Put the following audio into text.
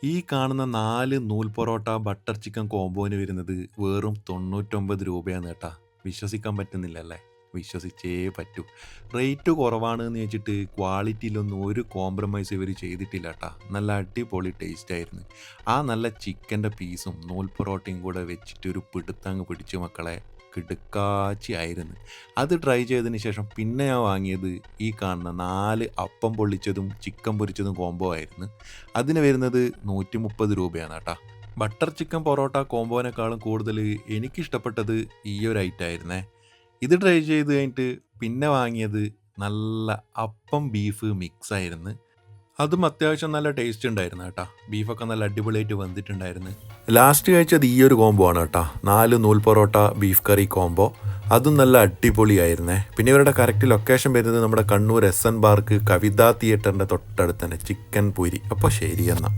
ഈ കാണുന്ന 4 നൂൽ പൊറോട്ട ബട്ടർ ചിക്കൻ കോംബോന് വരുന്നത് വെറും 99 രൂപയാണ് കേട്ടാ. വിശ്വസിക്കാൻ പറ്റുന്നില്ലല്ലേ? വിശ്വസിച്ചേ പറ്റൂ. റേറ്റ് കുറവാണ് എന്ന് വെച്ചിട്ട് ക്വാളിറ്റിയിലൊന്നും ഒരു കോംപ്രമൈസ് ഇവർ ചെയ്തിട്ടില്ല കേട്ടാ. നല്ല അടിപൊളി ടേസ്റ്റ് ആയിരുന്നു. ആ നല്ല ചിക്കൻ്റെ പീസും നൂൽ പൊറോട്ടയും കൂടെ വെച്ചിട്ട് ഒരു പിടുത്തങ്ങ് പിടിച്ചു മക്കളെ. കിടുക്കാച്ചി ആയിരുന്നു. അത് ട്രൈ ചെയ്തതിന് ശേഷം പിന്നെ ഞാൻ വാങ്ങിയത് ഈ കാണുന്ന 4 അപ്പം പൊള്ളിച്ചതും ചിക്കൻ പൊരിച്ചതും കോംബോ ആയിരുന്നു. അതിന് വരുന്നത് 130 രൂപയാണ് കേട്ടോ. ബട്ടർ ചിക്കൻ പൊറോട്ട കോംബോനേക്കാളും കൂടുതൽ എനിക്കിഷ്ടപ്പെട്ടത് ഈ ഒരു ഐറ്റം ആയിരുന്നേ. ഇത് ട്രൈ ചെയ്ത് കഴിഞ്ഞിട്ട് പിന്നെ വാങ്ങിയത് നല്ല അപ്പം ബീഫ് മിക്സ് ആയിരുന്നു. അതും അത്യാവശ്യം നല്ല ടേസ്റ്റ് ഉണ്ടായിരുന്നു കേട്ടോ. ബീഫൊക്കെ നല്ല അടിപൊളിയായിട്ട് വന്നിട്ടുണ്ടായിരുന്നു. ലാസ്റ്റ് കഴിച്ചത് ഈ ഒരു കോംബോ ആണ് കേട്ടോ. 4 നൂൽ പൊറോട്ട ബീഫ് കറി കോംബോ. അതും നല്ല അടിപൊളിയായിരുന്നേ. പിന്നെ ഇവരുടെ കറക്റ്റ് ലൊക്കേഷൻ വരുന്നത് നമ്മുടെ കണ്ണൂർ SN പാർക്ക് കവിതാ തിയേറ്ററിൻ്റെ തൊട്ടടുത്ത് തന്നെ ചിക്കൻ പൂരി. അപ്പോൾ ശരി എന്നാൽ.